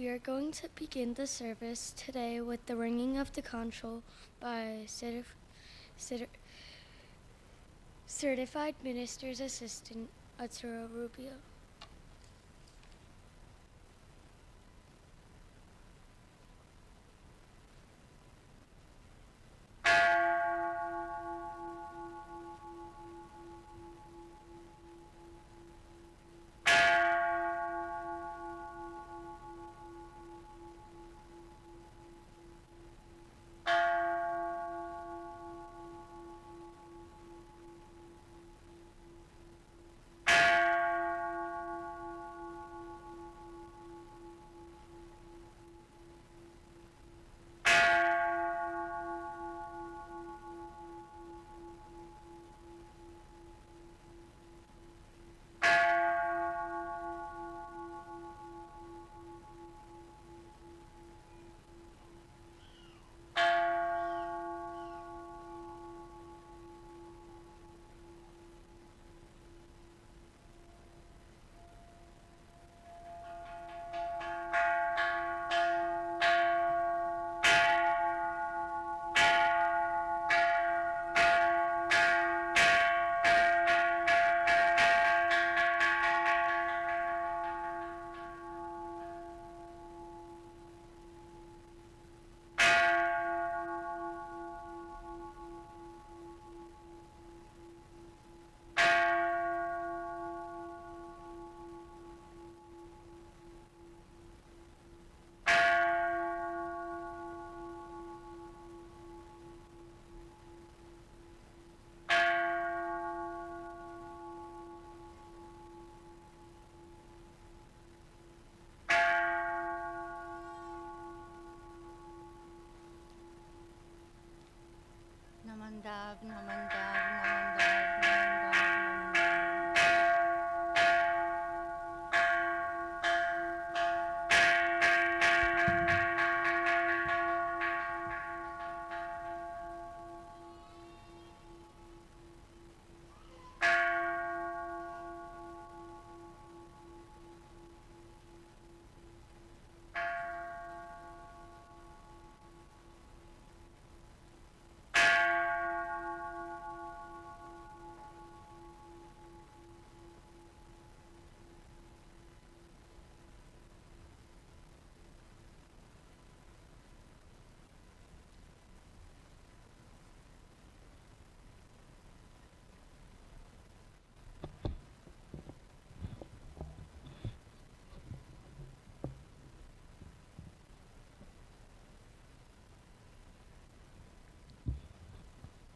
We are going to begin the service today with the ringing of the conch shell by Certified Minister's Assistant Arturo Rubio. Namandab, namandab, namandab, namandab, namandab.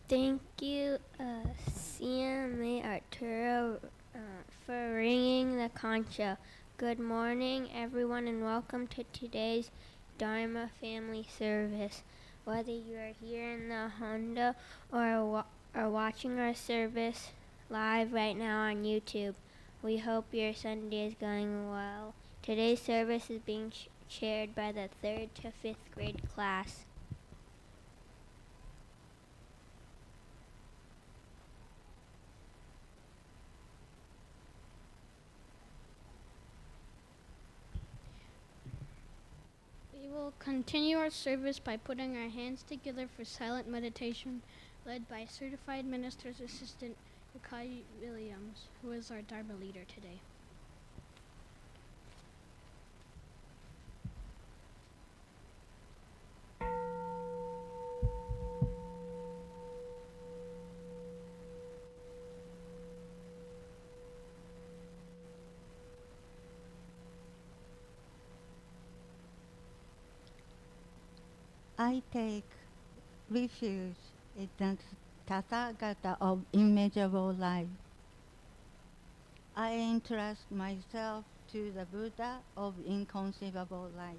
Thank you, CMA Arturo, for ringing the conch shell. Good morning, everyone, and welcome to today's DHARMA family service. Whether you are here in the Honda or are watching our service live right now on YouTube, we hope your Sunday is going well. Today's service is being chaired by the 3rd to 5th grade class. We will continue our service by putting our hands together for silent meditation, led by Certified Minister's Assistant Yukari Williams, who is our Dharma leader today. I take refuge in the Tathagata of immeasurable life. I entrust myself to the Buddha of inconceivable life.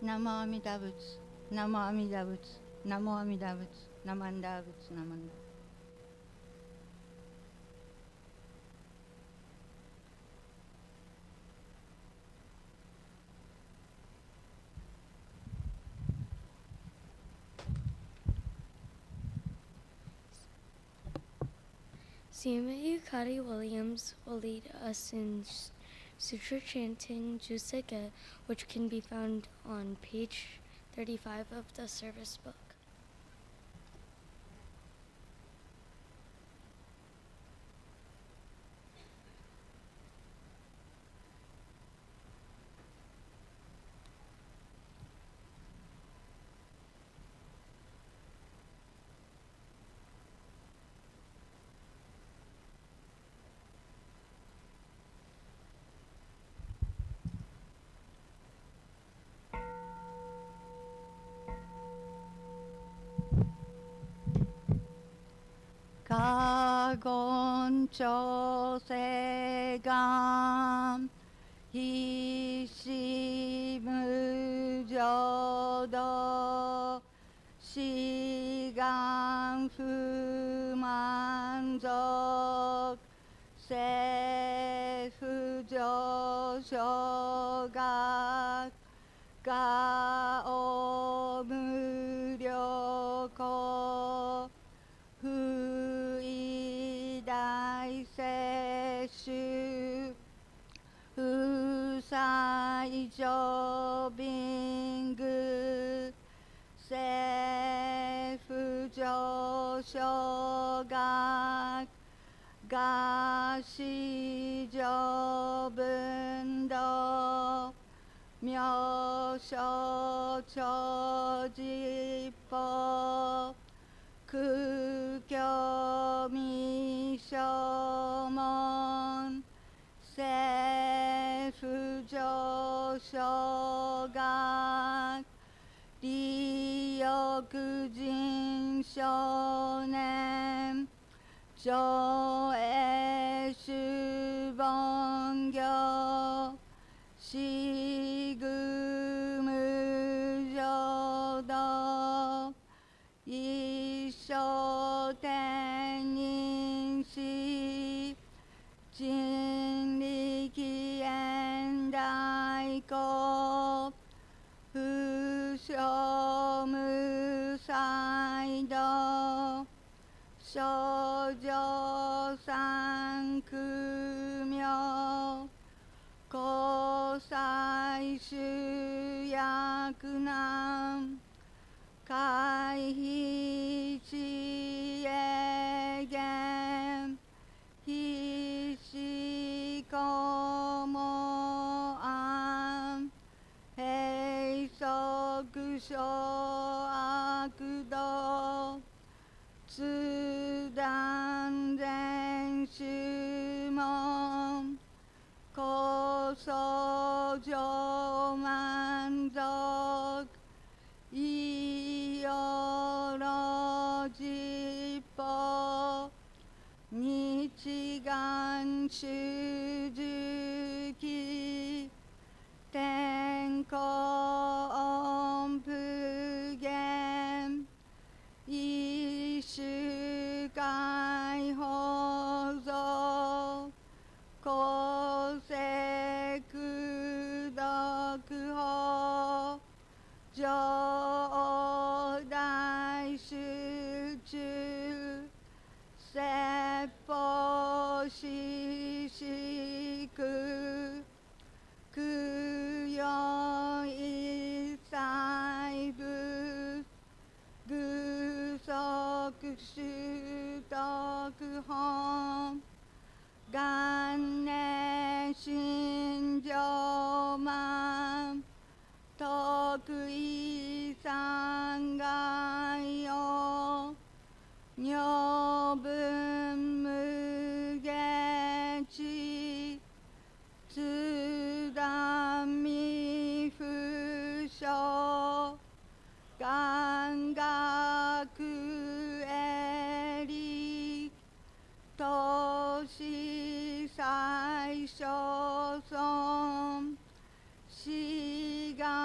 Namo Amida Butsu, Namo Amida Butsu, Namo Amida Butsu, Namanda Butsu, Namanda. CMA Yukari Williams will lead us in Sutra chanting Juseke, which can be found on page 35 of the service book. 가곤 조세감 희시무저도 시간 후만족 세후조쇼각 가오무료고 후이다이세슈 후사이조빙그 세후조쇼각 가시조분도 묘쇼초지법 극교미쇼몬 세후조쇼각 리역진쇼냄 조에슈번교 시그무저도 이쇼텐인시 진리기엔다이고 후쇼무사이도 쇼조상크묘 고사이슈야그남 가이히지에겐 히시코모암 헤이소그쇼아그도 쯔단젠시몬 고소조만족 이여러지법 니치간 슈즈기 탱코엄프겐 이슈가이호소 고세크덕호 조다이슈주 세포시시그 그여일사이브 그석슈덕홈 간내신조만 더그이상가요 녀분무게지 쯔담미후쇼 간가그에리 도시사이쇼솜 시간야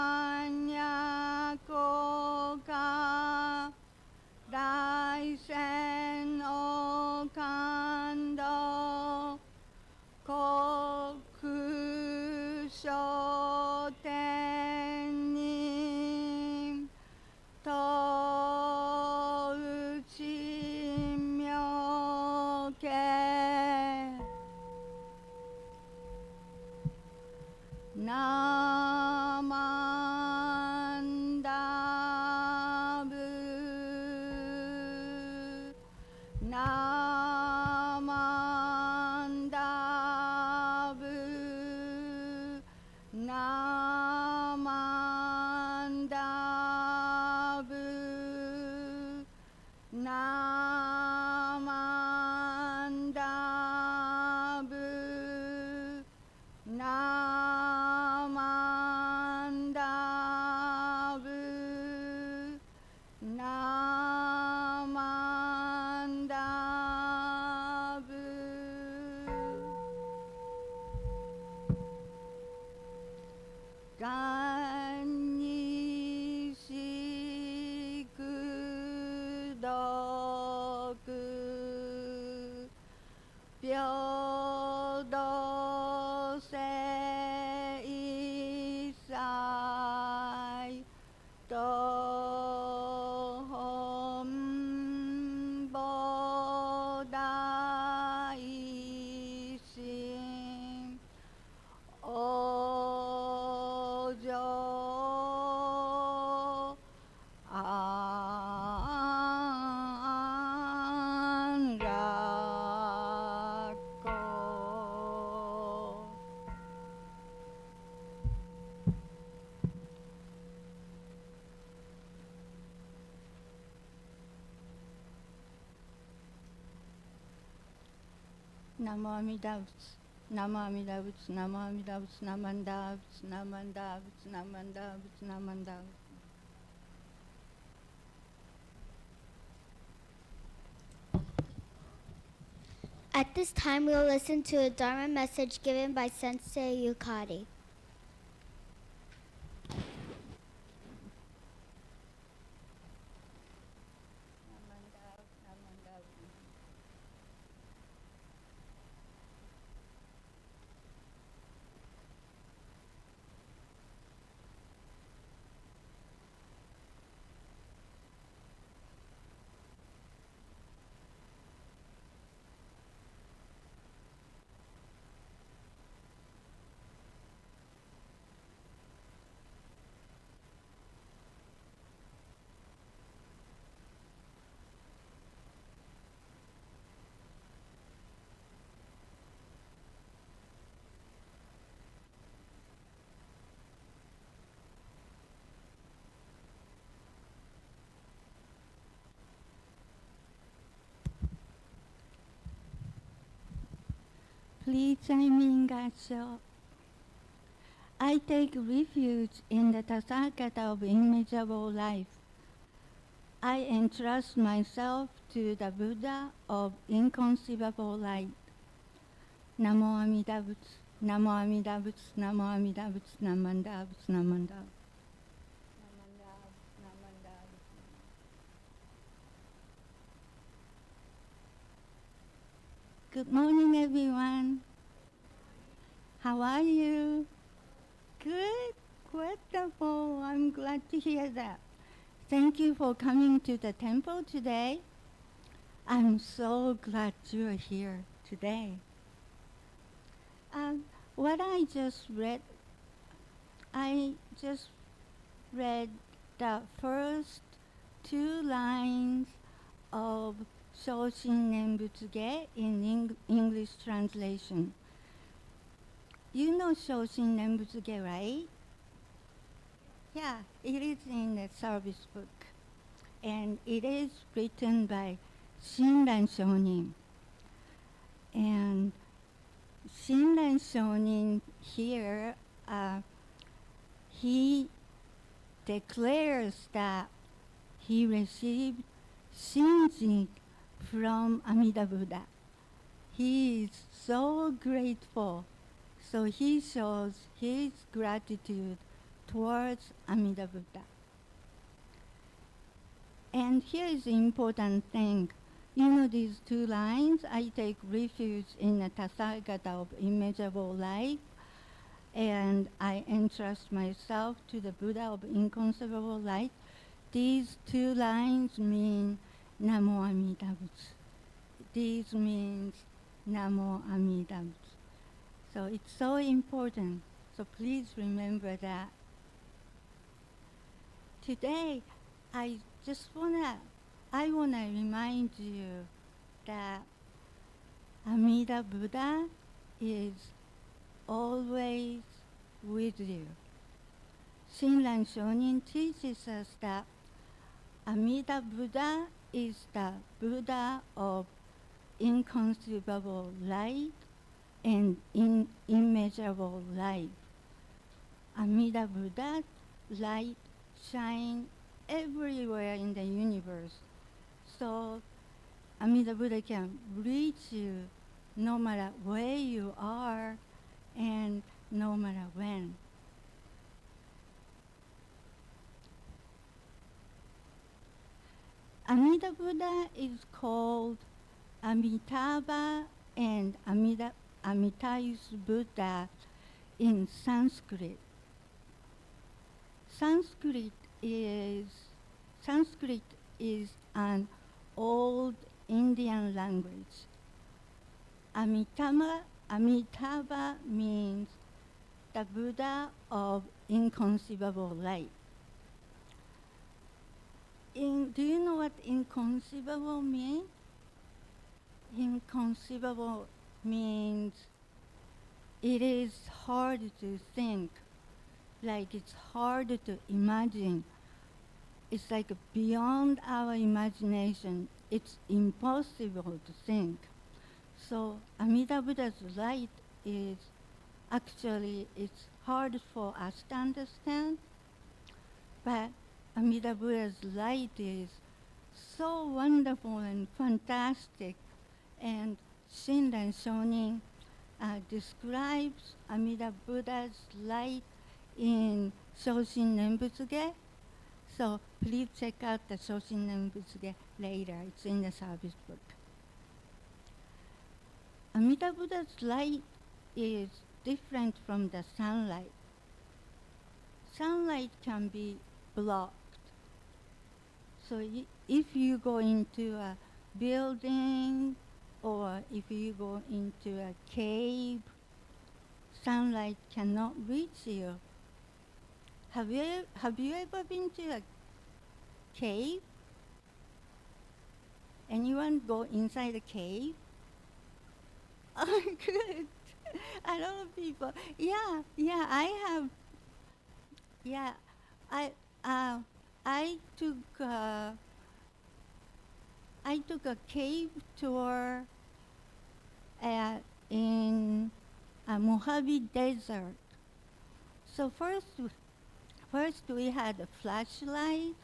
Namo Amida Butsu. Namo Amida Butsu. Namo Amida Butsu. Namanda Butsu. Namanda Butsu. Namanda Butsu. Namanda Butsu. At this time, we will listen to a Dharma message given by Sensei Yukari. Please chime in, Gacho. I take refuge in the Tathagata of immeasurable life. I entrust myself to the Buddha of inconceivable light. Namo Amida Butsu. Namo Amida Butsu. Namo Amida Butsu. Namanda Butsu. Namanda. Good morning, everyone. How are you? Good. Wonderful. I'm glad to hear that. Thank you for coming to the temple today. I'm so glad you're here today. What I just read the first two lines of Shoshin Nembutsuge in English translation. You know Shoshin Nembutsuge, right? Yeah, it is in the service book. And it is written by Shinran Shonin. And Shinran Shonin here, he declares that he received Shinji from Amida Buddha. He is so grateful. So he shows his gratitude towards Amida Buddha. And here is the important thing. You know these two lines, I take refuge in the Tathagata of immeasurable life, and I entrust myself to the Buddha of inconceivable light. These two lines mean Namo Amida Butsu. These means Namo Amida Butsu. So it's so important. So please remember that. Today, I wanna remind you that Amida Buddha is always with you. Shinran Shonin teaches us that Amida Buddha is the Buddha of inconceivable light and immeasurable life. Amida Buddha's light shines everywhere in the universe. So Amida Buddha can reach you no matter where you are and no matter when. Amida Buddha is called Amitabha and Amitayus Buddha in Sanskrit. Sanskrit is an old Indian language. Amitabha means the Buddha of inconceivable light. Do you know what inconceivable means? Inconceivable means it is hard to think, like it's hard to imagine. It's like beyond our imagination. It's impossible to think. So Amida Buddha's light is actually it's hard for us to understand, but Amida Buddha's light is so wonderful and fantastic. And Shinran Shonin describes Amida Buddha's light in Shoshin Nembutsuge. So please check out the Shoshin Nembutsuge later. It's in the service book. Amida Buddha's light is different from the sunlight. Sunlight can be blocked. So if you go into a building or if you go into a cave, sunlight cannot reach you. Have you ever been to a cave? Anyone go inside a cave? Oh, good. A lot of people. Yeah, I have. Yeah, I I took I took a cave tour in Mojave Desert. So first we had a flashlight.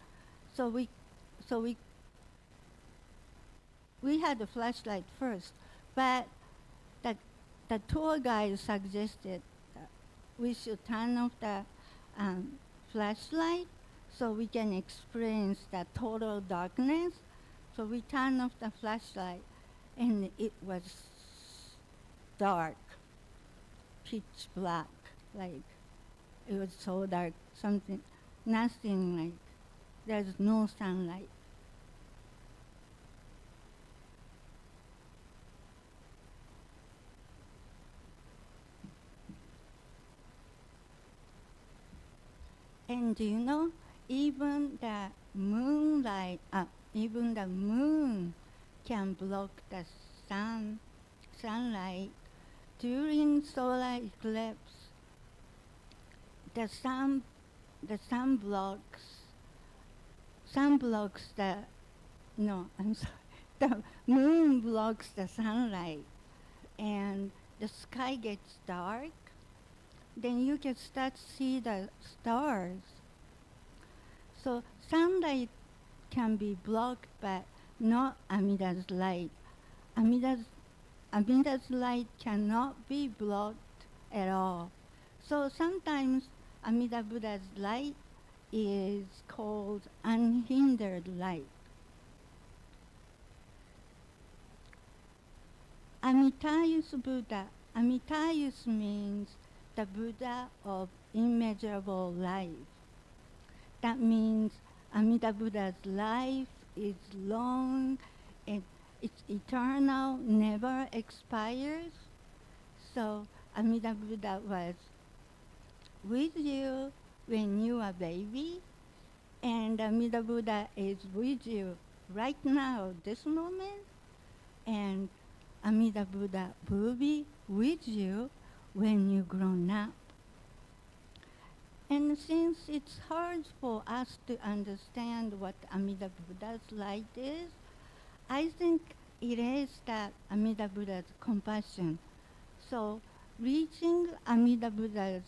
So we had a flashlight first, but the the tour guide suggested we should turn off the flashlight so we can experience the total darkness. So we turned off the flashlight, and it was dark, pitch black, like it was so dark, nothing like, there's no sunlight. And do you know, even the even the moon can block the sunlight. During solar eclipse, the sun blocks the, no, I'm sorry, the moon blocks the sunlight, and the sky gets dark. Then you can start to see the stars. So sunlight can be blocked, but not Amida's light. Amida's light cannot be blocked at all. So sometimes Amida Buddha's light is called unhindered light. Amitayus Buddha. Amitayus means the Buddha of immeasurable life. That means Amida Buddha's life is long and it's eternal, never expires. So Amida Buddha was with you when you were a baby, and Amida Buddha is with you right now, this moment, and Amida Buddha will be with you when you grown up. And since it's hard for us to understand what Amida Buddha's light is, I think it is that Amida Buddha's compassion. So reaching Amida Buddha's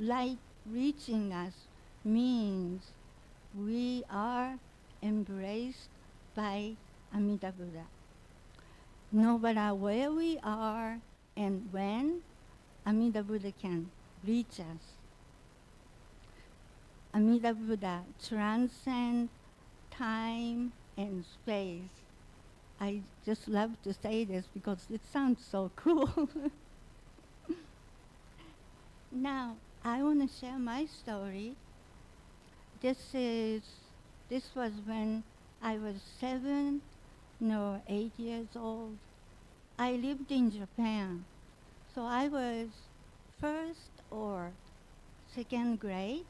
light reaching us means we are embraced by Amida Buddha. No matter where we are and when, Amida Buddha can reach us. Amida Buddha transcends time and space. I just love to say this because it sounds so cool. Now, I want to share my story. This was when I was 8 years old. I lived in Japan. So I was first or second grade.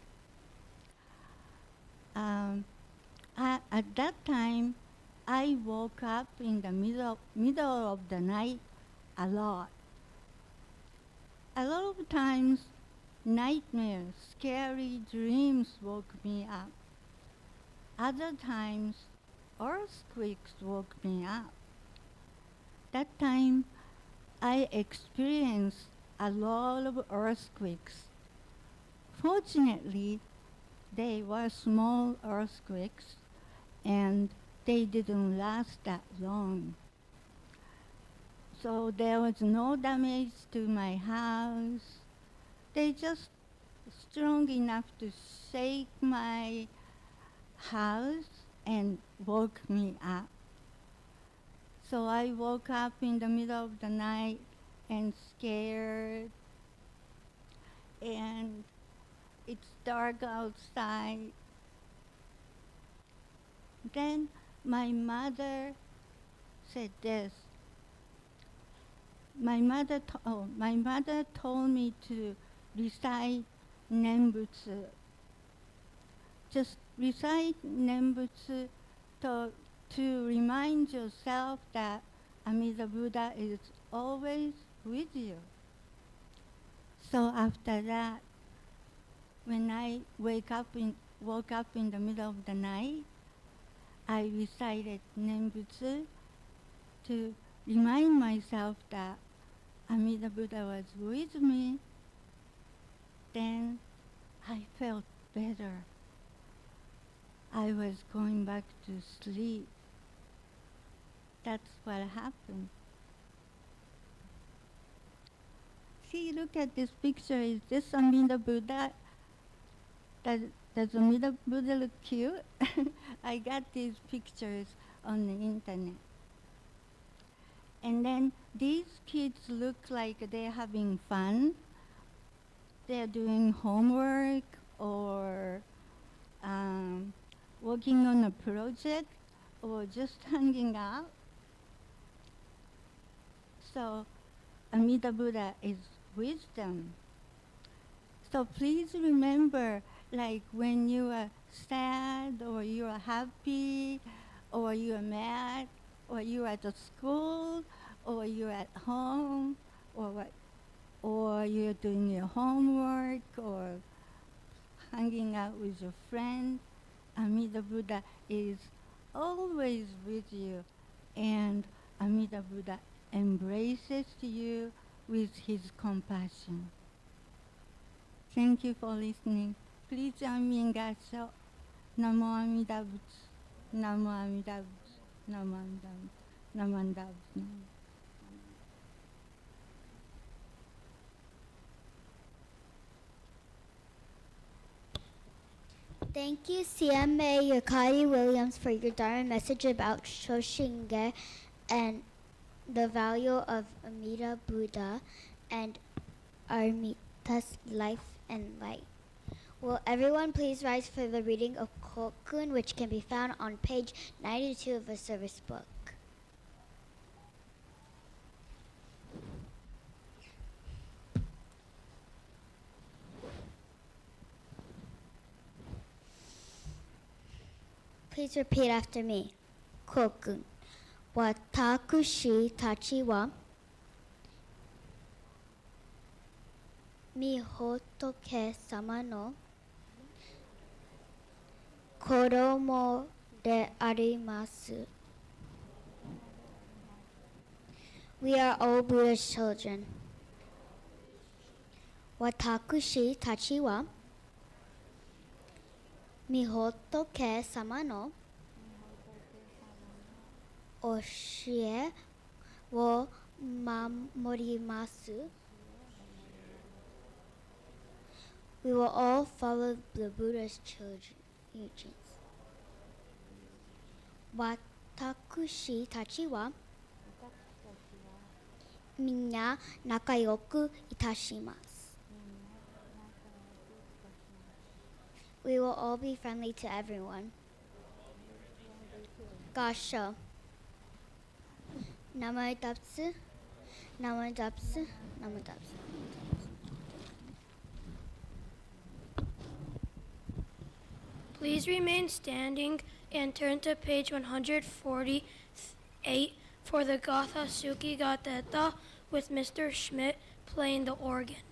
At that time, I woke up in the middle of the night a lot. A lot of times, nightmares, scary dreams woke me up. Other times, earthquakes woke me up. that time, I experienced a lot of earthquakes. Fortunately, they were small earthquakes and they didn't last that long. So there was no damage to my house. They just strong enough to shake my house and woke me up. So I woke up in the middle of the night and scared, and it's dark outside. Then my mother said this. My mother told me to recite Nembutsu. Just recite Nembutsu to remind yourself that Amida Buddha is always with you. So after that, when I woke up in the middle of the night, I recited Nembutsu to remind myself that Amida Buddha was with me. Then I felt better. I was going back to sleep. That's what happened. See, look at this picture. Is this Amida Buddha? Does Amida Buddha look cute? I got these pictures on the internet. And then these kids look like they're having fun. They're doing homework or working on a project or just hanging out. So Amida Buddha is wisdom. So please remember, like when you are sad or you are happy or you are mad or you are at the school or you're at home or you're doing your homework or hanging out with your friend, Amida Buddha is always with you, and Amida Buddha embraces you with his compassion. Thank you for listening. Please join me in Gassho. Namo Amida Butsu. Namo Amida Butsu. Namo Amida Butsu. Namo Amida Butsu. Thank you, CMA Yukari Williams, for your Dharma message about Shoshinge and the value of Amida Buddha and Amita's life and light. Will everyone please rise for the reading of Kokun, which can be found on page 92 of the service book. Please repeat after me. Kokun. Watakushi tachi wa Mihotoke sama no koromo de arimasu. We are all Buddha's children. Watakushi tachi wa Mihotoke sama no Oshie wo mamorimasu. We will all follow the Buddha's teachings. Watakushi tachi wa minna nakayoku itashimasu. We will all be friendly to everyone. Gassho. Namo Dapsu, Namo Dapsu, Namo Dapsu. Please remain standing and turn to page 148 for the Gatha Suki Gateta with Mr. Schmidt playing the organ.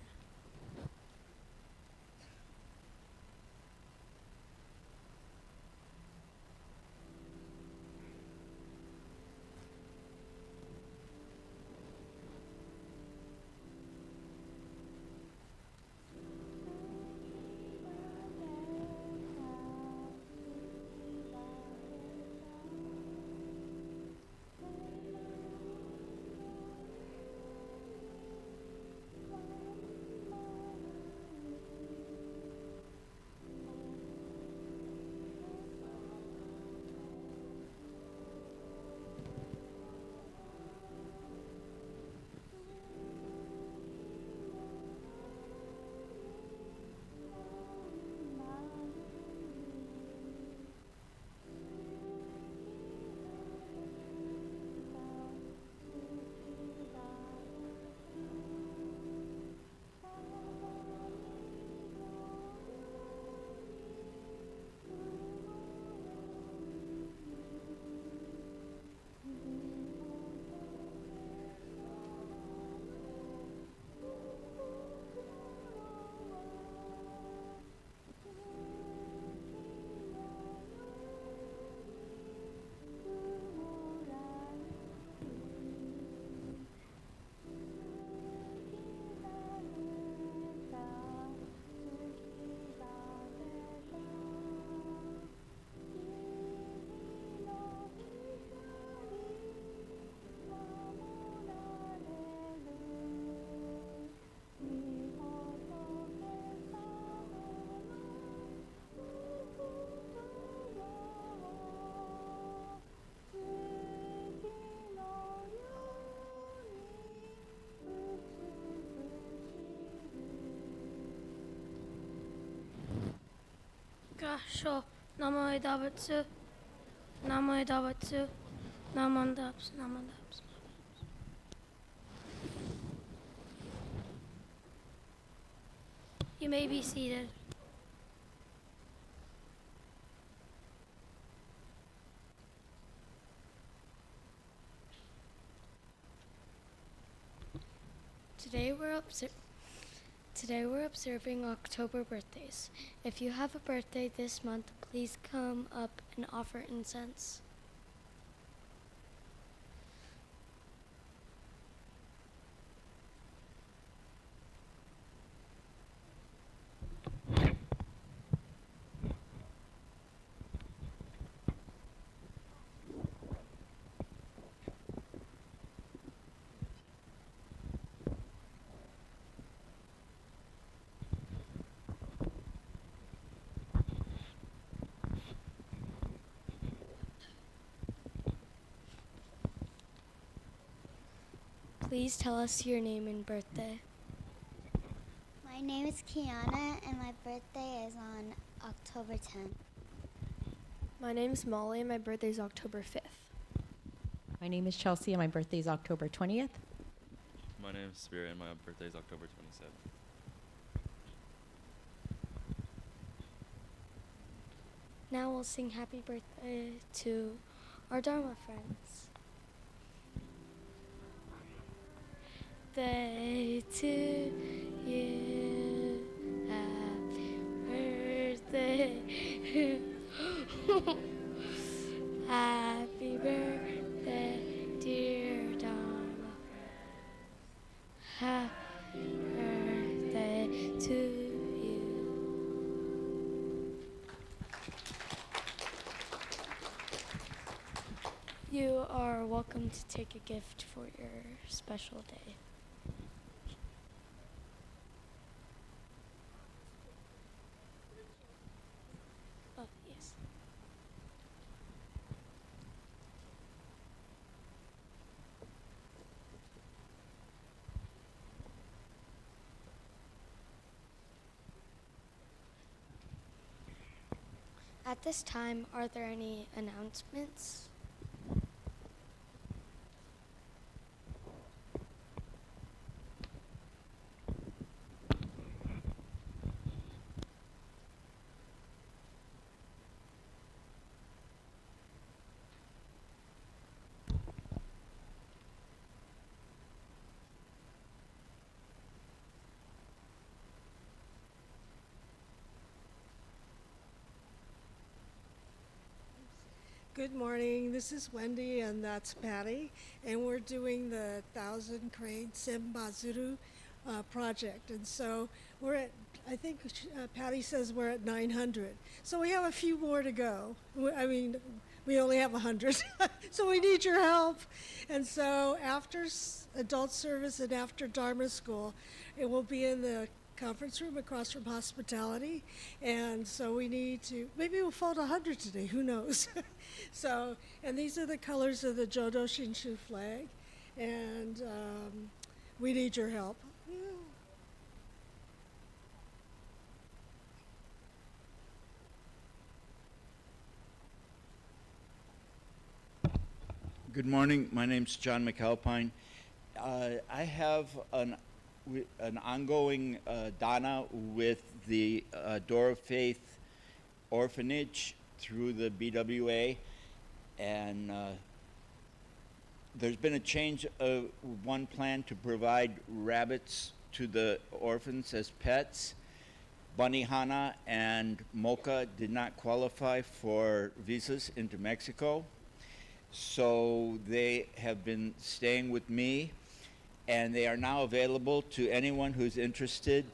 Sho Namo Dabatsu Namo Dabatsu Namandaps Namandaps. You may be seated. Today we're observing October birthdays. If you have a birthday this month, please come up and offer incense. Please tell us your name and birthday. My name is Kiana, and my birthday is on October 10th. My name is Molly, and my birthday is October 5th. My name is Chelsea, and my birthday is October 20th. My name is Spirit, and my birthday is October 27th. Now we'll sing happy birthday to our Dharma friends. Birthday to you, happy birthday. Happy birthday, dear Dharma. Happy birthday to you. You are welcome to take a gift for your special day. Oh, yes. At this time, are there any announcements? Good morning, this is Wendy and that's Patty, and we're doing the 1,000 Crane Sembazuru project. And so we're at, I think Patty says we're at 900. So we have a few more to go. We only have 100, so we need your help. And so after adult service and after Dharma school, it will be in the conference room across from hospitality, and so we need to, maybe we'll fold 100 today, who knows. So, and these are the colors of the Jodo Shinshu flag, and we need your help. Good morning, my name's John McAlpine. I have an ongoing dana with the Door of Faith Orphanage through the BWA, and there's been a change of one plan to provide rabbits to the orphans as pets. Bunny Hana and Mocha did not qualify for visas into Mexico, so they have been staying with me, and they are now available to anyone who's interested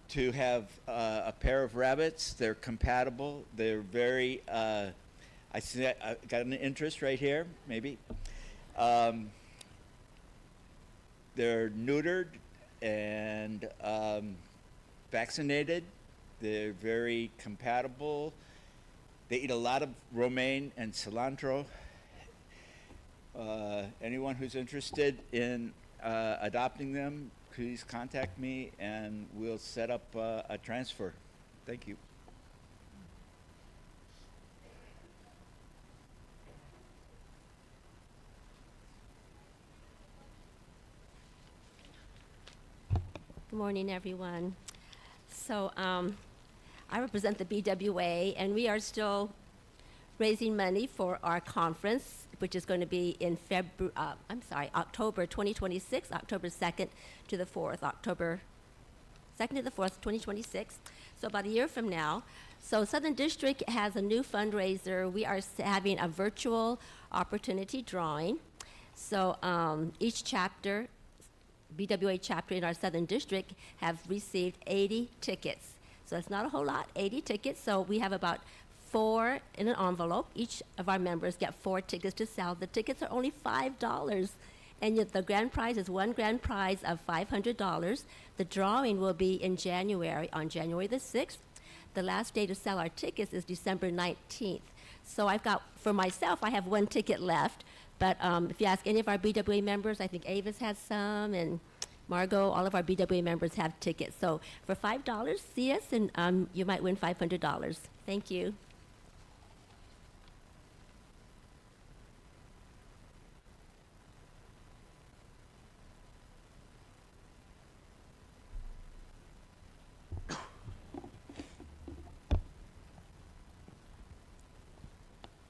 to have a pair of rabbits. They're compatible. They're very, I see I got an interest right here, maybe. They're neutered and vaccinated. They're very compatible. They eat a lot of romaine and cilantro. Anyone who's interested in adopting them, please contact me and we'll set up a transfer. Thank you. Good morning, everyone. So I represent the BWA, and we are still raising money for our conference, which is going to be in October 2026, October 2nd to the 4th, October 2nd to the 4th, 2026. So about a year from now. So Southern District has a new fundraiser. We are having a virtual opportunity drawing. So each chapter, BWA chapter in our Southern District, have received 80 tickets. So it's not a whole lot, 80 tickets. So we have about 4 in an envelope. Each of our members get 4 tickets to sell. The tickets are only $5. And yet the grand prize is one grand prize of $500. The drawing will be in January, on January the 6th. The last day to sell our tickets is December 19th. So I've got, for myself, I have 1 ticket left. But if you ask any of our BWA members, I think Avis has some, and Margot, all of our BWA members have tickets. So for $5, see us, and you might win $500. Thank you.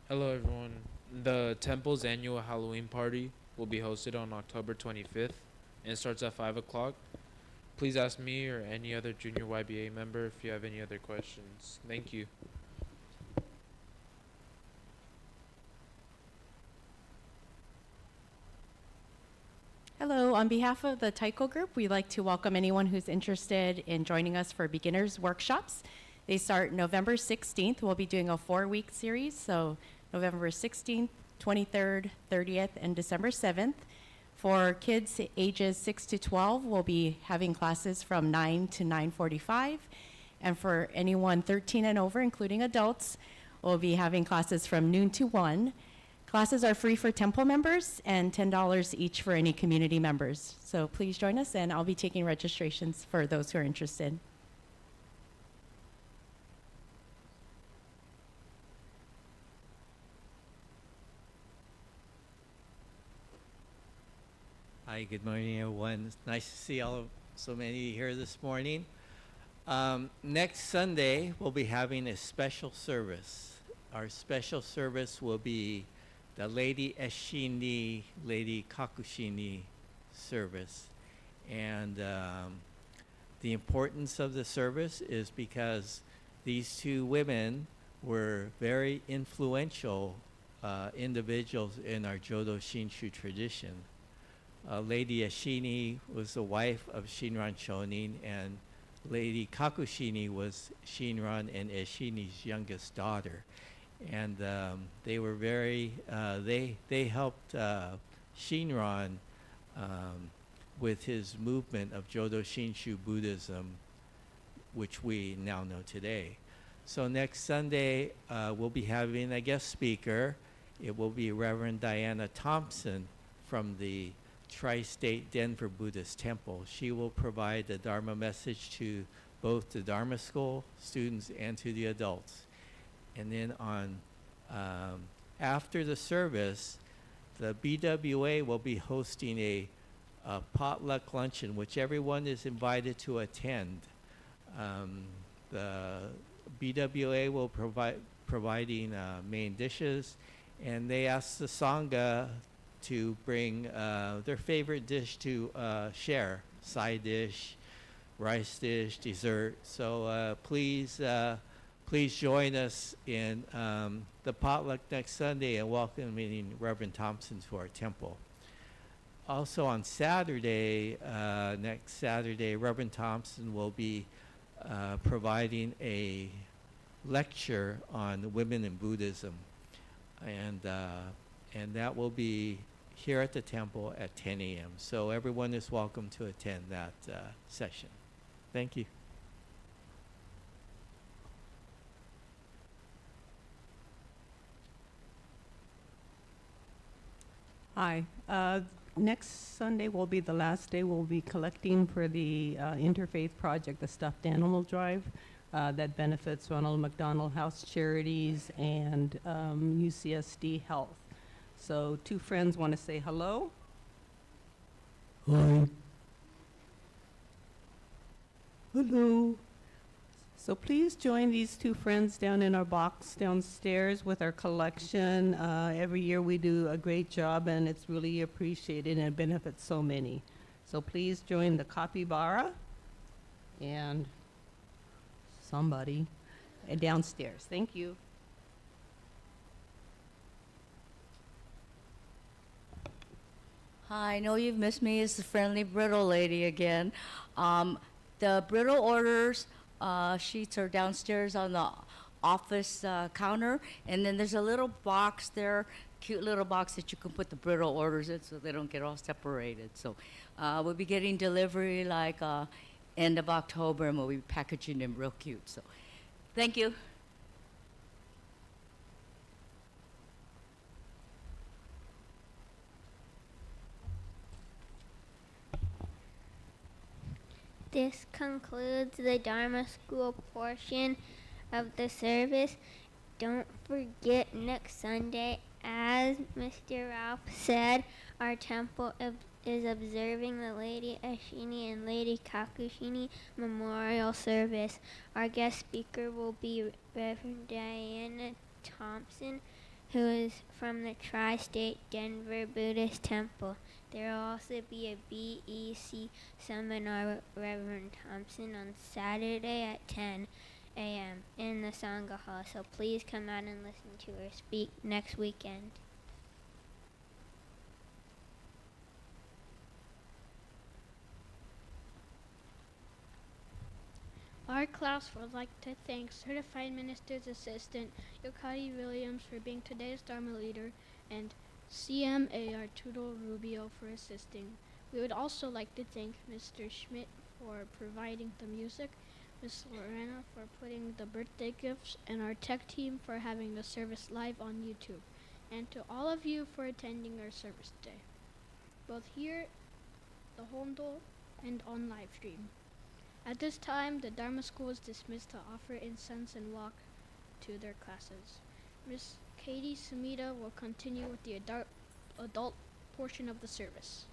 Hello everyone. The temple's annual Halloween party will be hosted on October 25th and starts at 5 o'clock. Please ask me or any other junior YBA member if you have any other questions. Thank you. Hello, on behalf of the Taiko Group, we'd like to welcome anyone who's interested in joining us for beginners workshops. They start November 16th. We'll be doing a 4-week series, so November 16th, 23rd, 30th, and December 7th. For kids ages 6 to 12, we'll be having classes from 9 to 9:45. And for anyone 13 and over, including adults, we'll be having classes from noon to 1. Classes are free for temple members and $10 each for any community members. So please join us, and I'll be taking registrations for those who are interested. Hi, good morning, everyone. It's nice to see so many here this morning. Next Sunday, we'll be having a special service. Our special service will be the Lady Eshini, Lady Kakushini service. And the importance of the service is because these 2 women were very influential individuals in our Jodo Shinshu tradition. Lady Eshini was the wife of Shinran Shonin, and Lady Kakushini was Shinran and Eshini's youngest daughter. And they were very, they helped Shinran with his movement of Jodo Shinshu Buddhism, which we now know today. So next Sunday, we'll be having a guest speaker. It will be Reverend Diana Thompson from the Tri-State Denver Buddhist Temple. She will provide the Dharma message to both the Dharma school students and to the adults. And then on after the service, the BWA will be hosting a potluck luncheon, which everyone is invited to attend. The BWA will providing main dishes, and they ask the Sangha to bring their favorite dish to share, side dish, rice dish, dessert. So please join us in the potluck next Sunday and welcoming Reverend Thompson to our temple. Also on Saturday, next Saturday, Reverend Thompson will be providing a lecture on women in Buddhism, and that will be here at the temple at 10 a.m. So everyone is welcome to attend that session. Thank you. Hi. Next Sunday will be the last day we'll be collecting for the Interfaith Project, the Stuffed Animal Drive, that benefits Ronald McDonald House Charities and UCSD Health. So 2 friends want to say hello. Hi. Hello. So please join these two friends down in our box downstairs with our collection. Every year we do a great job and it's really appreciated and it benefits so many. So please join the capybara and somebody downstairs. Thank you. Hi, I know you've missed me. It's the friendly brittle lady again. The brittle orders sheets are downstairs on the office counter, and then there's a little box there, cute little box that you can put the brittle orders in so they don't get all separated. So we'll be getting delivery like end of October, and we'll be packaging them real cute. So thank you. This concludes the Dharma School portion of the service. Don't forget next Sunday, as Mr. Ralph said, our temple is observing the Lady Ashini and Lady Kakushini memorial service. Our guest speaker will be Reverend Diana Thompson, who is from the Tri-State Denver Buddhist Temple. There will also be a BEC seminar with Reverend Thompson on Saturday at 10 a.m. in the Sangha Hall, so please come out and listen to her speak next weekend. Our class would like to thank Certified Minister's Assistant Yukari Williams for being today's Dharma leader and CMA Arturo Rubio for assisting. We would also like to thank Mr. Schmidt for providing the music, Ms. Lorena for putting the birthday gifts, and our tech team for having the service live on YouTube, and to all of you for attending our service today, both here, the Hondo, and on live stream. At this time, the Dharma School is dismissed to offer incense and walk to their classes. Ms. Katie Sumida will continue with the adult portion of the service.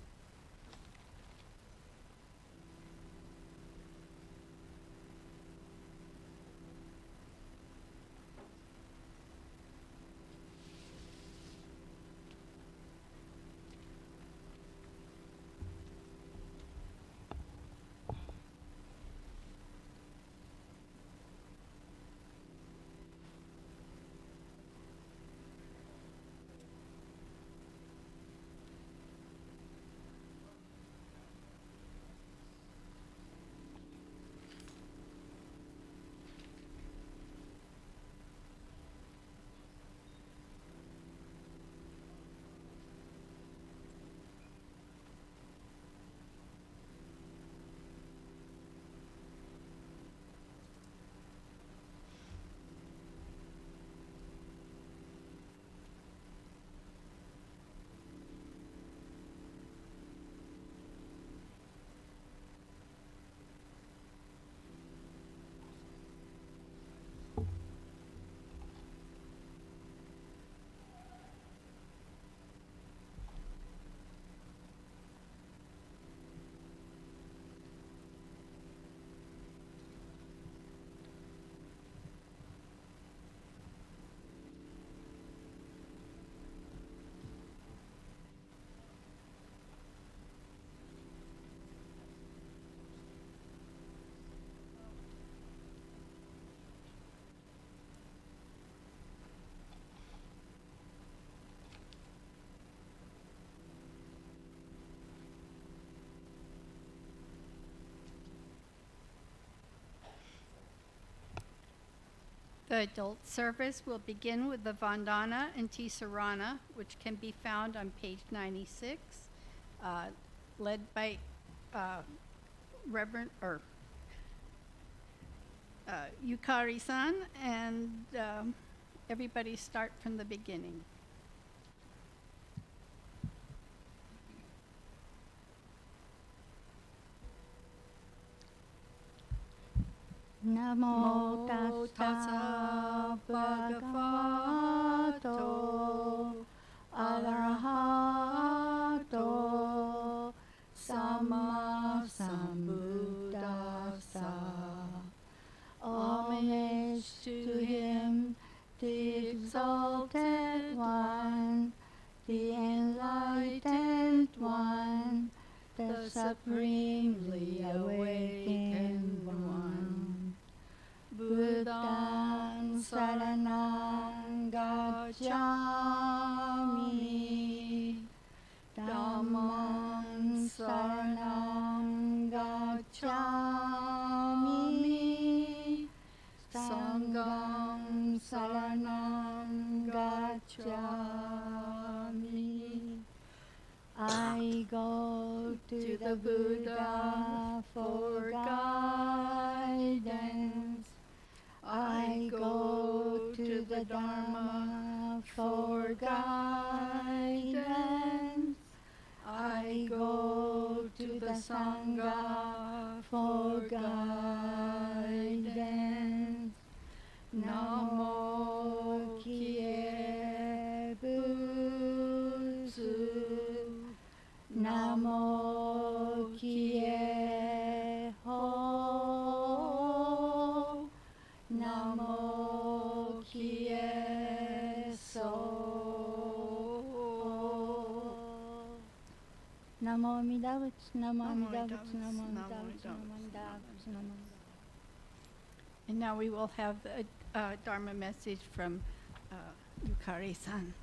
The adult service will begin with the Vandana and Tisarana, which can be found on page 96, led by Reverend Yukari-san, and everybody start from the beginning. Namo tassa bhagavato arahato samma sambuddhassa. the exalted one, the enlightened one, the supremely awakened one. Buddhang saranang gacchami, Dhammang saranang gacchami, Sanghang saranang gacchami. I go to the Buddha for guidance. I go to the Dharma for guidance. I go to the Sangha for guidance. Namo Kie Busu. Namo Kie Ho. Namo Kie So. Namo Amida Butsu, Namo Amida Butsu, Namo Amida Butsu, Namo Amida Butsu, Namo Amida. And now we will have a Dharma message from Yukari-san.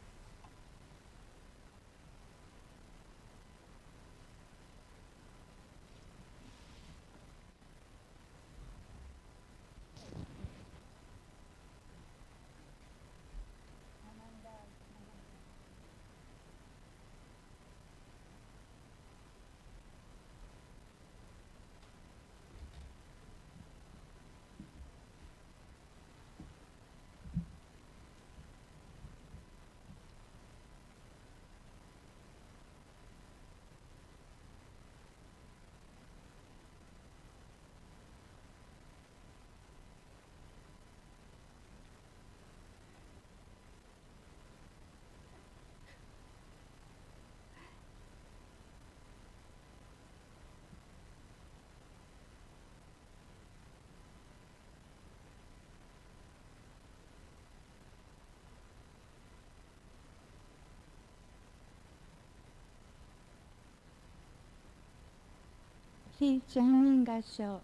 Teaching Gasho,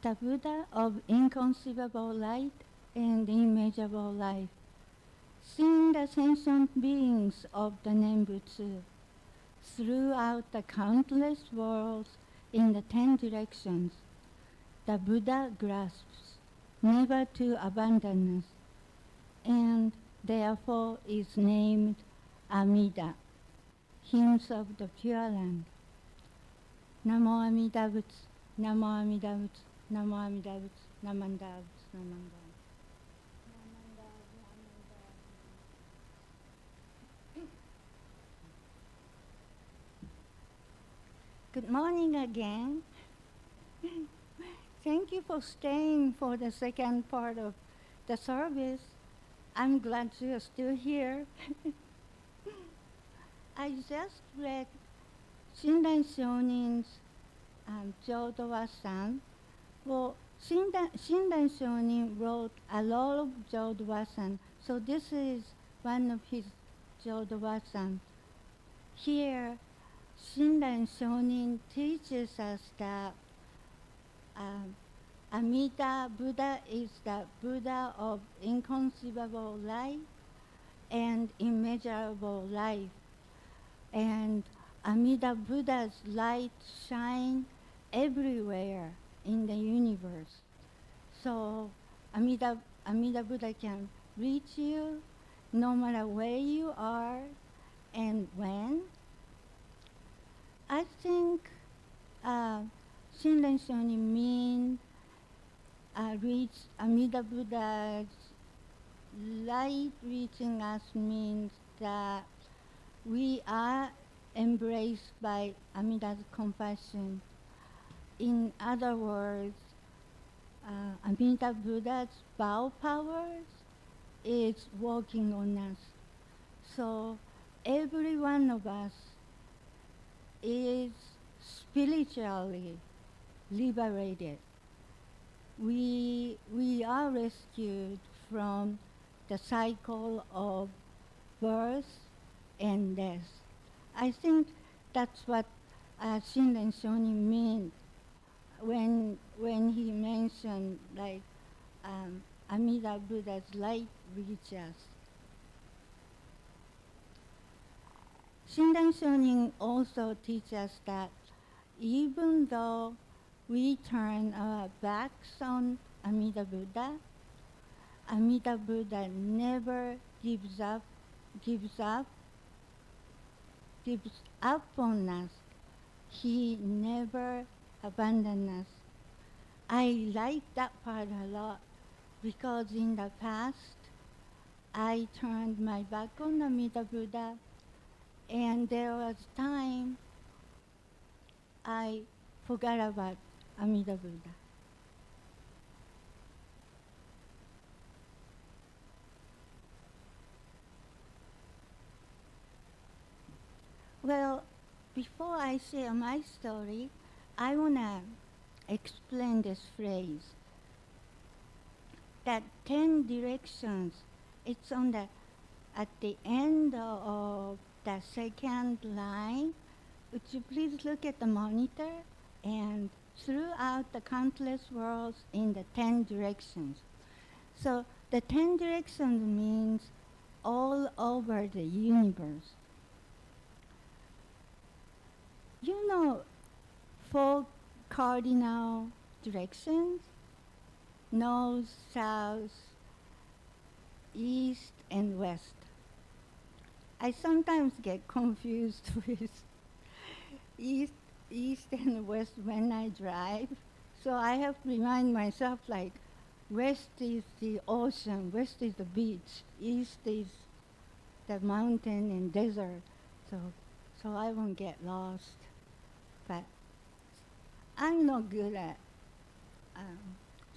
the Buddha of inconceivable light and immeasurable life, seeing the sentient beings of the Nembutsu throughout the countless worlds in the 10 directions, the Buddha grasps never to abandon us, and therefore is named Amida, hymns of the Pure Land. Namo Amida Butsu, Namo Amida Butsu, Namo Amida Butsu, Namanda Butsu, Namanda. Good morning again. Thank you for staying for the second part of the service. I'm glad you're still here. I just read Shinran Shonin's Jodowasan. Well, Shinran Shonin wrote a lot of Jodowasan, so this is one of his Jodowasan. Here, Shinran Shonin teaches us that Amida Buddha is the Buddha of inconceivable life and immeasurable life. And Amida Buddha's light shines everywhere in the universe. So Amida Buddha can reach you no matter where you are and when. I think Shinran Shonin means Amida Buddha's light reaching us means that we are embraced by Amida's compassion. In other words, Amida Buddha's bow powers is working on us. So every one of us is spiritually liberated. we are rescued from the cycle of birth and death. I think that's what Shinran Shonin meant when he mentioned like Amida Buddha's light reaches us. Shinran Shonin also teaches us that even though we turn our backs on Amida Buddha never gives up on us. He never abandons us. I like that part a lot because in the past I turned my back on Amida Buddha, and there was time I forgot about Amida Buddha. Well, before I share my story, I want to explain this phrase. That 10 directions, it's on at the end of the second line. Would you please look at the monitor? And throughout the countless worlds in the 10 directions. So the 10 directions means all over the universe. You know 4 cardinal directions: north, south, east, and west. I sometimes get confused with east and west when I drive. So I have to remind myself like west is the ocean, west is the beach, east is the mountain and desert. So I won't get lost. But I'm not good at,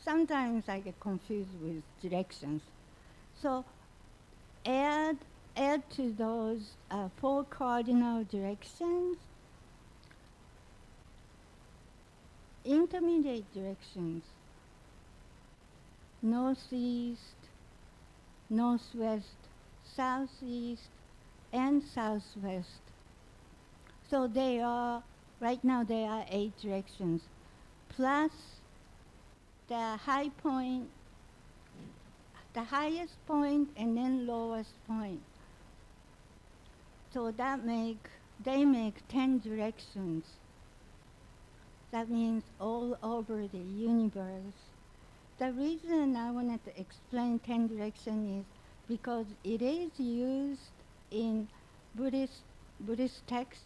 sometimes I get confused with directions. So add to those 4 cardinal directions intermediate directions: northeast, northwest, southeast, and southwest. So right now there are 8 directions, plus the high point, the highest point, and then lowest point. So they make 10 directions. That means all over the universe. The reason I wanted to explain 10 directions is because it is used in Buddhist texts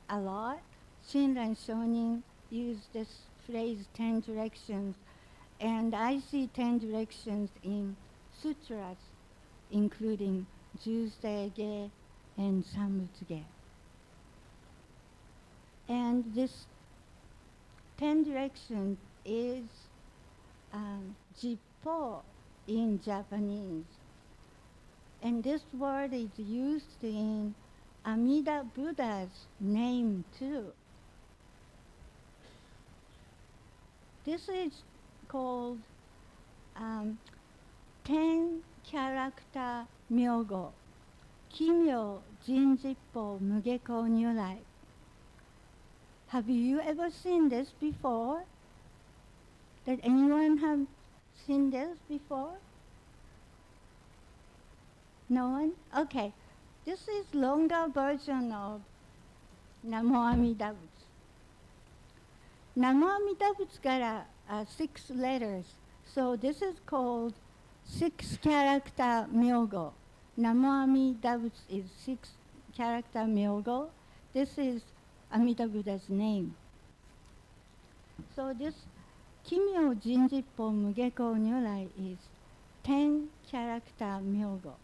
a lot. Shinran Shonin used this phrase 10 directions, and I see 10 directions in sutras, including Jusei-ge and Samutsu-ge. And this 10 directions is Jippo in Japanese. And this word is used in Amida Buddha's name too. This is called 10 character myogo, Kimyo Jinjippo Mugeko Nyurai. Have you ever seen this before? Did anyone have seen this before? No one? Okay. This is longer version of Namo Amida Butsu. Namo Amida Butsu got 6 letters. So this is called 6 character myogo. Namo Amida Butsu is 6 character myogo. This is Amida Buddha's name. So this Kimyo Jinjippo Mugeko Nyurai is 10 character myogo.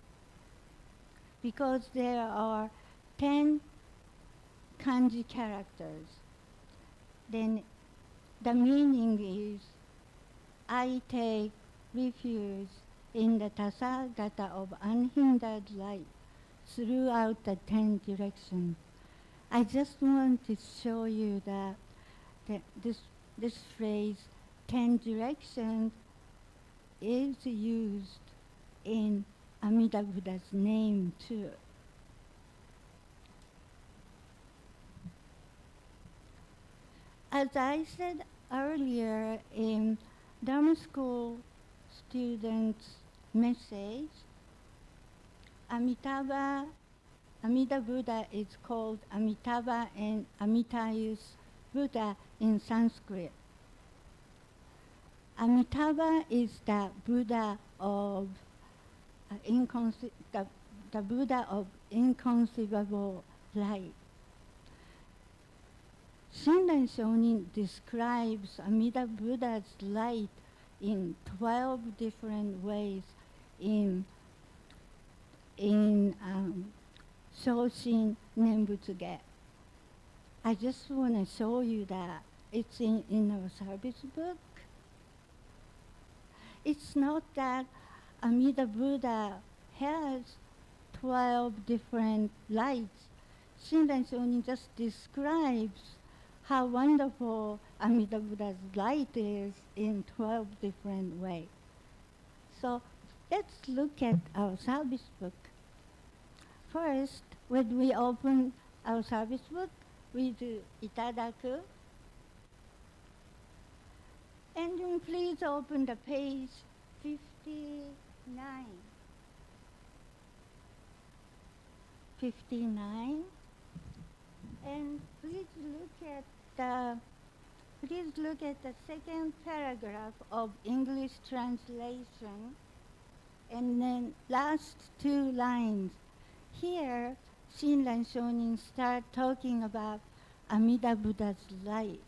Because there are 10 kanji characters, then the meaning is I take refuge in the Tathagata of unhindered light throughout the 10 directions. I just want to show you that this phrase 10 directions is used in Amida Buddha's name too. As I said earlier in Dharma school students' message, Amitabha, Amida Buddha is called Amitabha and Amitayus Buddha in Sanskrit. Amitabha is the Buddha of the Buddha of inconceivable light. Shinran Shonin describes Amida Buddha's light in 12 different ways in Shoshin Nembutsuge. I just want to show you that it's in our service book. It's not that Amida Buddha has 12 different lights. Shinran Shonin just describes how wonderful Amida Buddha's light is in 12 different ways. So let's look at our service book. First, when we open our service book, we do itadaku. And then please open the page 59. 59. And please look at the second paragraph of English translation, and then last two lines. Here, Shinran Shonin start talking about Amida Buddha's light.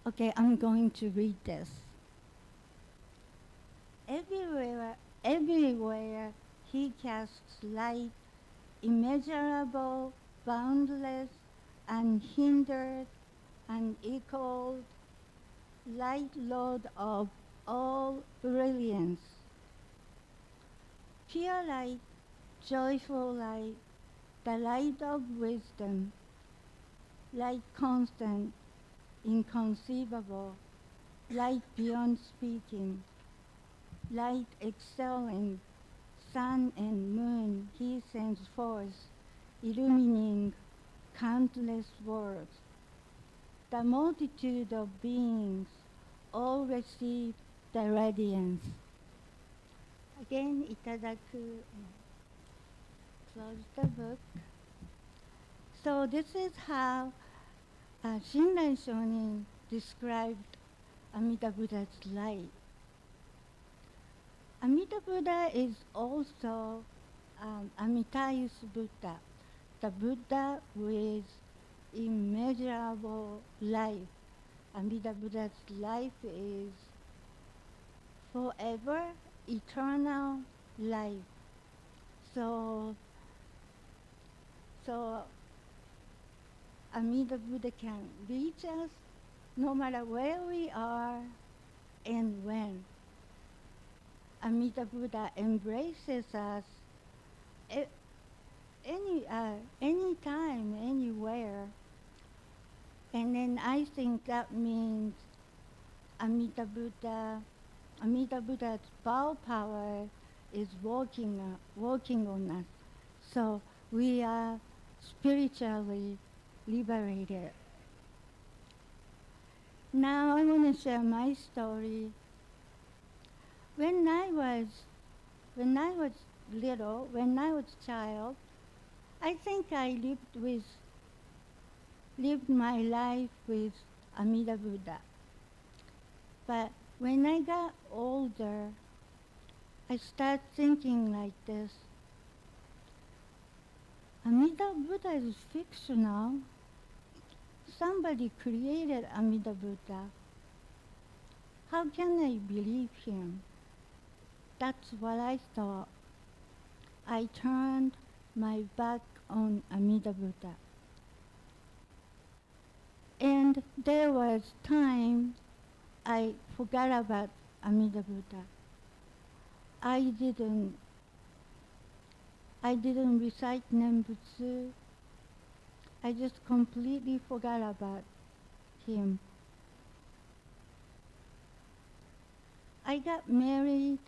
Okay, I'm going to read this. Everywhere he casts light, immeasurable, boundless, unhindered, unequaled, light lord of all brilliance. Pure light, joyful light, the light of wisdom, light constant, inconceivable, light beyond speaking, light excelling, sun and moon he sends forth, illumining countless worlds. The multitude of beings all receive the radiance. Again, itadaku, and close the book. So this is how Shinran Shonin described Amida Buddha's light. Amida Buddha is also Amitayus Buddha, the Buddha with immeasurable life. Amida Buddha's life is forever, eternal life. So Amida Buddha can reach us no matter where we are and when. Amida Buddha embraces us anytime, anywhere. And then I think that means Amida Buddha's power is working on us. So we are spiritually liberated. Now I want to share my story. When I was little, when I was child, I think I lived my life with Amida Buddha. But when I got older, I started thinking like this. Amida Buddha is fictional. Somebody created Amida Buddha. How can I believe him? That's what I thought. I turned my back on Amida Buddha. And there was time I forgot about Amida Buddha. I didn't recite Nembutsu. I just completely forgot about him. I got married,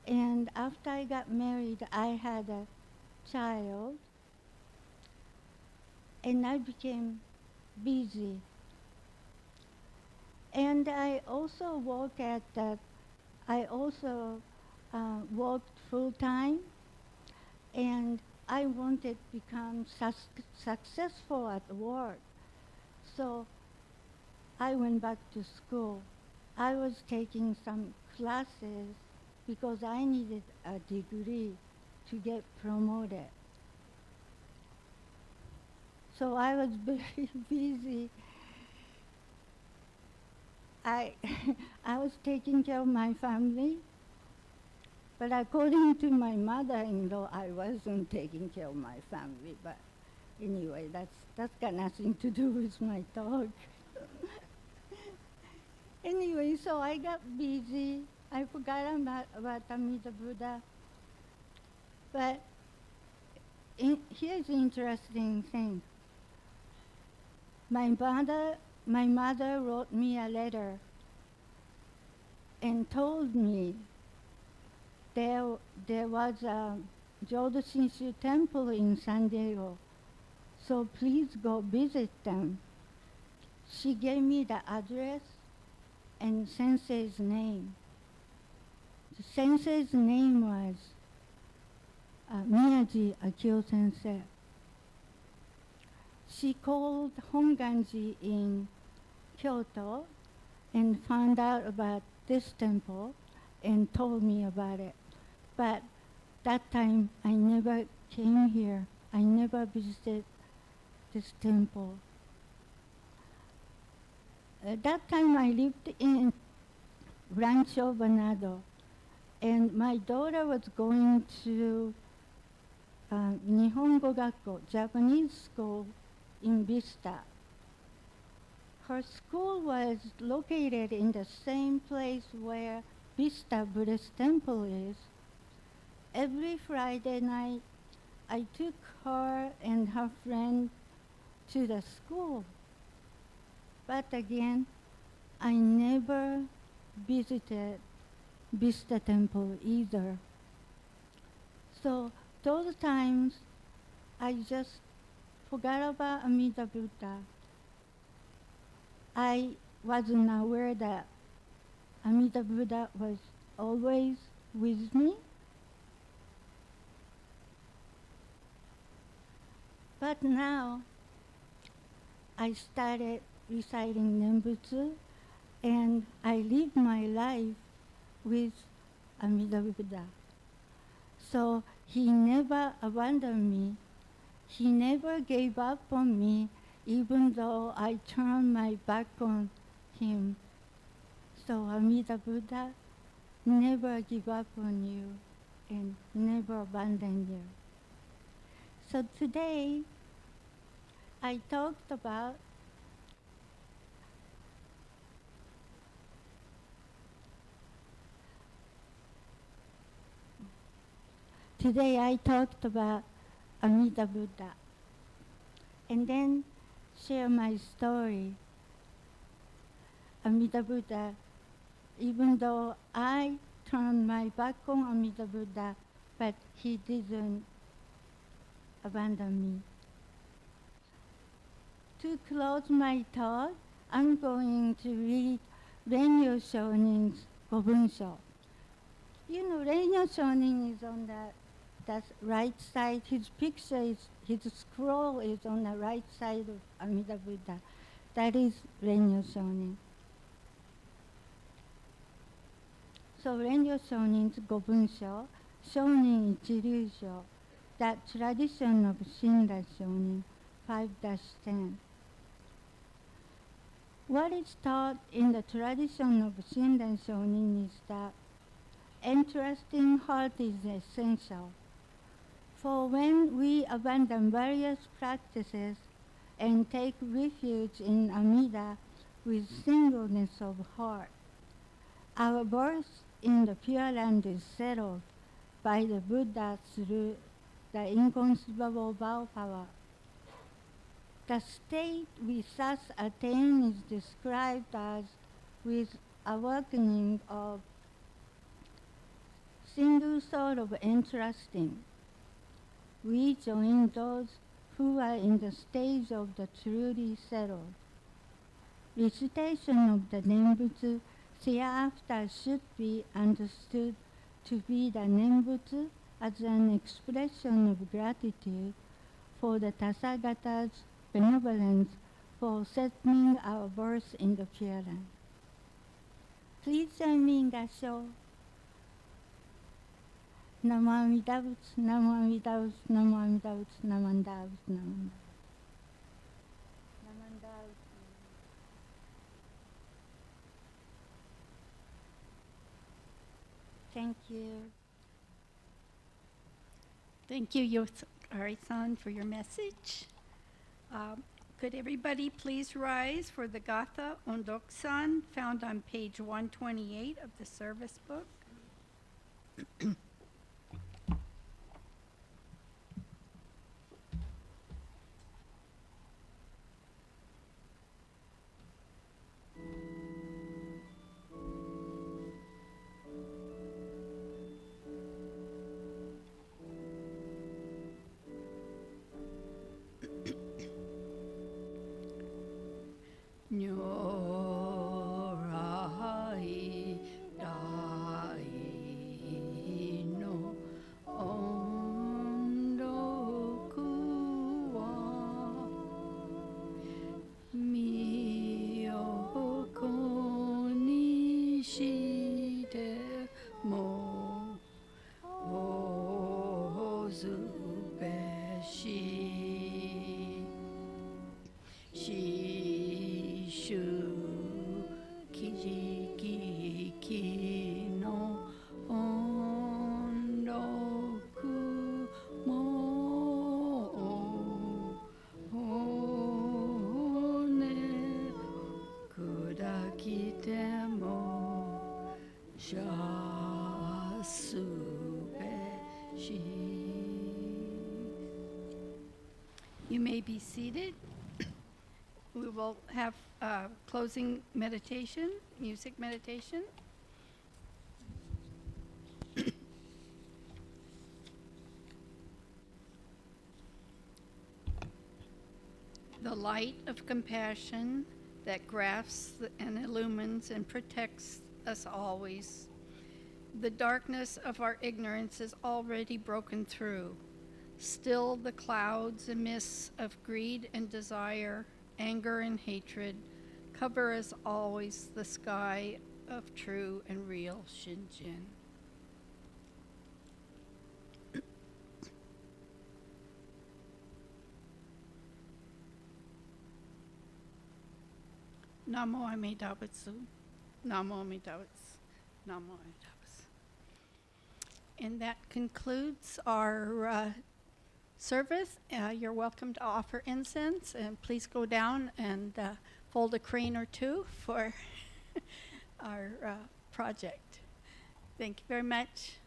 and after I got married, I had a child, and I became busy. And I also worked full time, and I wanted to become successful at work. So I went back to school. I was taking some classes because I needed a degree to get promoted. So I was very busy. I, I was taking care of my family, but according to my mother-in-law, I wasn't taking care of my family. But anyway, that's got nothing to do with my talk. Anyway, so I got busy. I forgot about Amida Buddha. But here's the interesting thing. My mother wrote me a letter and told me there was a Jodo Shinshu temple in San Diego, so please go visit them. She gave me the address and sensei's name. The sensei's name was Miyaji Akio Sensei. She called Honganji in Kyoto and found out about this temple and told me about it. But that time I never came here. I never visited this temple. At that time I lived in Rancho Venado, and my daughter was going to Nihongo Gakko, Japanese school in Vista. Her school was located in the same place where Vista Buddhist temple is. Every Friday night, I took her and her friend to the school. But again, I never visited Vista temple either. So those times, I just forgot about Amida Buddha. I wasn't aware that Amida Buddha was always with me. But now, I started reciting Nembutsu, and I live my life with Amida Buddha. So he never abandoned me. He never gave up on me, even though I turned my back on him. So Amida Buddha never give up on you and never abandon you. So today, I talked about Amida Buddha, and then share my story. Amida Buddha, even though I turned my back on Amida Buddha, but he didn't abandon me. To close my talk, I'm going to read Renyo Shonin's Gobunsho. You know, Renyo Shonin is on that right side. His picture his scroll is on the right side of Amida Buddha. That is Renyo Shonin. So Renyo Shonin's Gobunsho, Shonin Ichiryusho, that tradition of Shinra Shonin, 5-10. What is taught in the tradition of Shinra Shonin is that interesting heart is essential. For when we abandon various practices and take refuge in Amida with singleness of heart, our birth in the Pure Land is settled by the Buddha through the inconceivable vow power. The state we thus attain is described as with awakening of single sort of interesting. We join those who are in the stage of the truly settled. Recitation of the Nembutsu thereafter should be understood to be the Nembutsu as an expression of gratitude for the Tathagata's benevolence for settling our birth in the Pure Land. Please join me in Gasho. Namo Amida Butsu, Namo Amida Butsu, Namo Amida Butsu, Namo Amida Butsu, Namo Amida Butsu. Thank you. Thank you, Yukari-san, for your message. Could everybody please rise for the Gatha Ondoksan found on page 128 of the service book? Nyorai dai no ondoku wa miyoko ni shite mo ozubeshi Shishu Kijiki no Ondoku mo One Kudakite mo Shasubeshi. You may be seated. We will have closing meditation, music meditation. The light of compassion that grasps and illumines and protects us always. The darkness of our ignorance is already broken through. Still the clouds and mists of greed and desire, anger and hatred cover as always the sky of true and real Shinjin. Namo Amida Butsu, Namo Amida Butsu, Namo Amida Butsu. And that concludes our service. You're welcome to offer incense, and please go down and fold a crane or two for our project. Thank you very much.